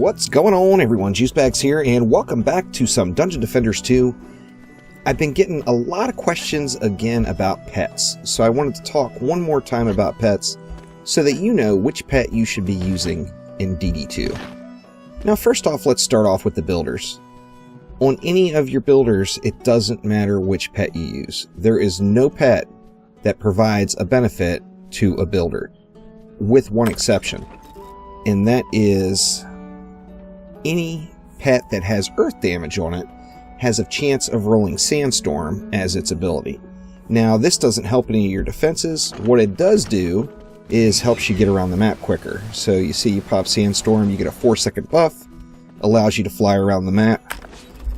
What's going on, everyone? Juicebags here, and welcome back to some Dungeon Defenders 2. I've been getting a lot of questions again about pets, so I wanted to talk one more time about pets so that you know which pet you should be using in DD2. Now, first off, let's start off with the builders. On any of your builders, it doesn't matter which pet you use. There is no pet that provides a benefit to a builder, with one exception, and that is any pet that has earth damage on it has a chance of rolling Sandstorm as its ability. Now, this doesn't help any of your defenses. What it does do is helps you get around the map quicker. So you see you pop Sandstorm, you get a 4-second buff, allows you to fly around the map.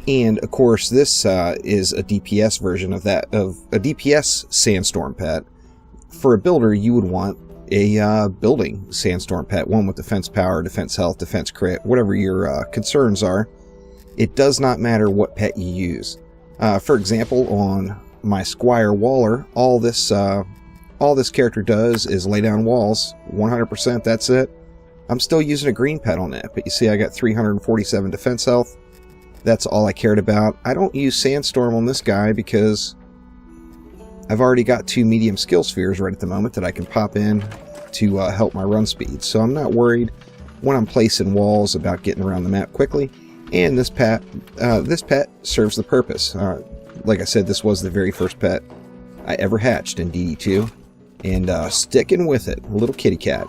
And of course, this is a DPS version of that, of a DPS Sandstorm pet. For a builder, you would want a building Sandstorm pet, one with defense power, defense health, defense crit, whatever your concerns are. It does not matter what pet you use. For example, on my Squire Waller, all this character does is lay down walls, 100%, that's it. I'm still using a green pet on it, but you see I got 347 defense health. That's all I cared about. I don't use Sandstorm on this guy because I've already got 2 medium skill spheres right at the moment that I can pop in to help my run speed. So I'm not worried when I'm placing walls about getting around the map quickly. And this pet serves the purpose. Like I said, this was the very first pet I ever hatched in DD2. And sticking with it, little kitty cat.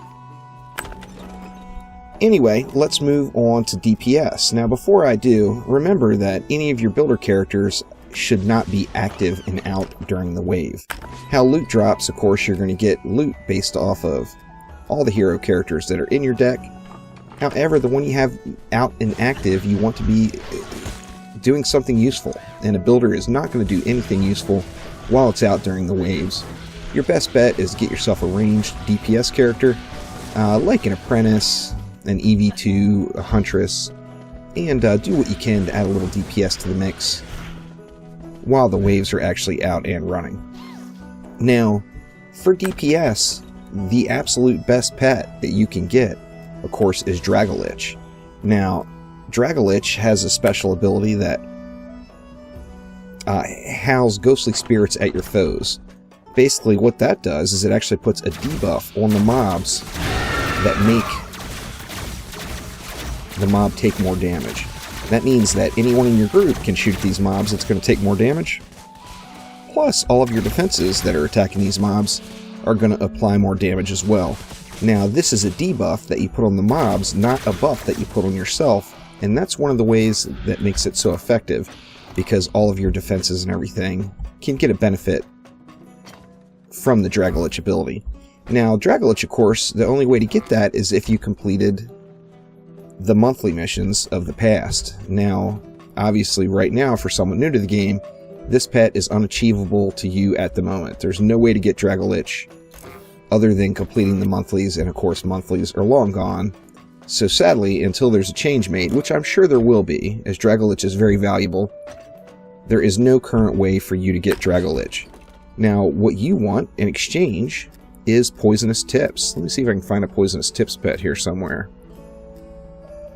Anyway, let's move on to DPS. Now, before I do, remember that any of your builder characters should not be active and out during the wave. How loot drops, of course, you're going to get loot based off of all the hero characters that are in your deck. However, the one you have out and active, you want to be doing something useful, and a builder is not going to do anything useful while it's out during the waves. Your best bet is to get yourself a ranged DPS character, like an Apprentice, an EV2, a Huntress, and do what you can to add a little DPS to the mix while the waves are actually out and running. Now, for DPS, the absolute best pet that you can get, of course, is Dragolich. Now, Dragolich has a special ability that howls ghostly spirits at your foes. Basically, what that does is it actually puts a debuff on the mobs that make the mob take more damage. That means that anyone in your group can shoot these mobs that's going to take more damage. Plus, all of your defenses that are attacking these mobs are going to apply more damage as well. Now, this is a debuff that you put on the mobs, not a buff that you put on yourself. And that's one of the ways that makes it so effective, because all of your defenses and everything can get a benefit from the Dragolich ability. Now, Dragolich, of course, the only way to get that is if you completed the monthly missions of the past. Now, obviously, right now, for someone new to the game, this pet is unachievable to you at the moment. There's no way to get Dragolich other than completing the monthlies, and of course, monthlies are long gone. So sadly, until there's a change made, which I'm sure there will be, as Dragolich is very valuable, there is no current way for you to get Dragolich. Now, what you want in exchange is Poisonous Tips. Let me see if I can find a Poisonous Tips pet here somewhere.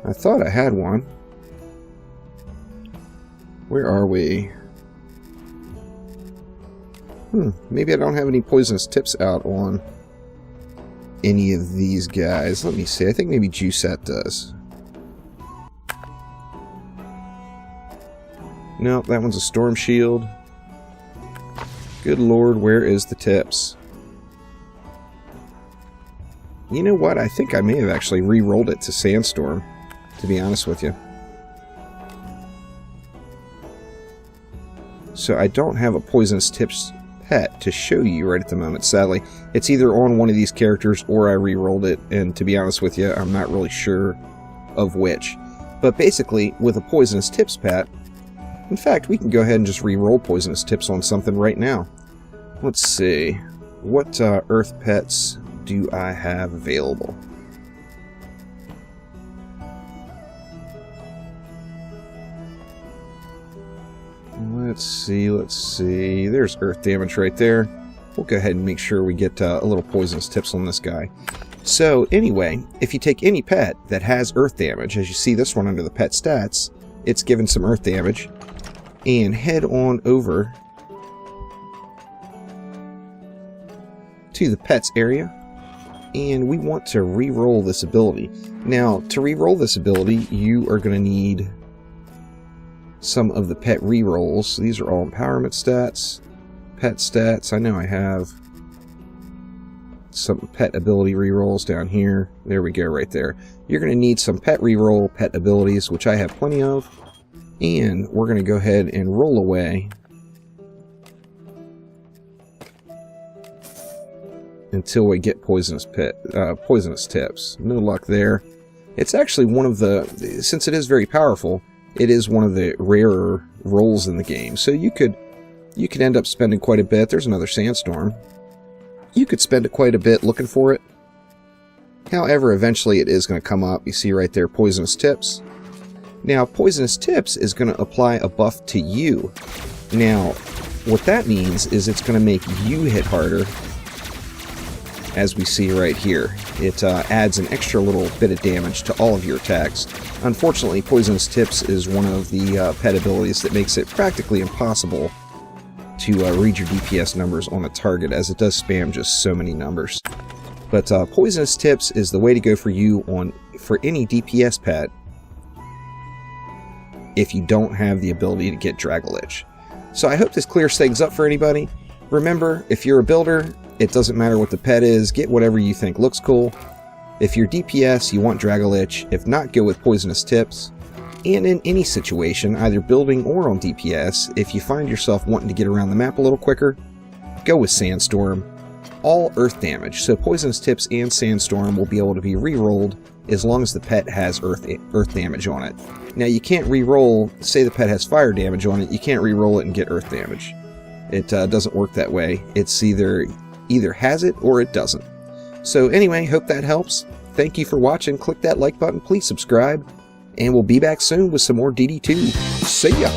I thought I had one. Where are we? Maybe I don't have any Poisonous Tips out on any of these guys. Let me see. I think maybe Juicet does. Nope, that one's a Storm Shield. Good lord, where is the tips? You know what? I think I may have actually re-rolled it to Sandstorm, to be honest with you. So I don't have a Poisonous Tips pet to show you right at the moment, sadly. It's either on one of these characters or I re-rolled it, and to be honest with you, I'm not really sure of which. But basically, with a Poisonous Tips pet, in fact, we can go ahead and just re-roll Poisonous Tips on something right now. Let's see. What Earth pets do I have available? Let's see. There's earth damage right there. We'll go ahead and make sure we get a little Poisonous Tips on this guy. So anyway, if you take any pet that has earth damage, as you see this one under the pet stats, it's given some earth damage, and head on over to the pets area, and we want to re-roll this ability. Now, to re-roll this ability, you are going to need some of the pet re-rolls. These are all empowerment stats, pet stats. I know I have some pet ability rerolls down here. There we go, right there. You're going to need some pet reroll pet abilities, which I have plenty of, and we're going to go ahead and roll away until we get poisonous tips. No luck there. It's actually one of the, since it is very powerful, it is one of the rarer rolls in the game. So you could end up spending quite a bit. There's another Sandstorm. You could spend quite a bit looking for it. However, eventually it is going to come up. You see right there, Poisonous Tips. Now, Poisonous Tips is going to apply a buff to you. Now, what that means is it's going to make you hit harder, as we see right here. It adds an extra little bit of damage to all of your attacks. Unfortunately, Poisonous Tips is one of the pet abilities that makes it practically impossible to read your DPS numbers on a target, as it does spam just so many numbers. But Poisonous Tips is the way to go for you for any DPS pet if you don't have the ability to get Dragolich. So I hope this clears things up for anybody. Remember, if you're a builder, it doesn't matter what the pet is, get whatever you think looks cool. If you're DPS, you want Dragolich. If not, go with Poisonous Tips. And in any situation, either building or on DPS, if you find yourself wanting to get around the map a little quicker, go with Sandstorm. All earth damage, so Poisonous Tips and Sandstorm will be able to be re-rolled as long as the pet has earth damage on it. Now you can't re-roll, say the pet has fire damage on it, you can't re-roll it and get earth damage. It doesn't work that way. It's either has it or it doesn't. So anyway, hope that helps. Thank you for watching. Click that like button, please subscribe. And we'll be back soon with some more DD2. See ya!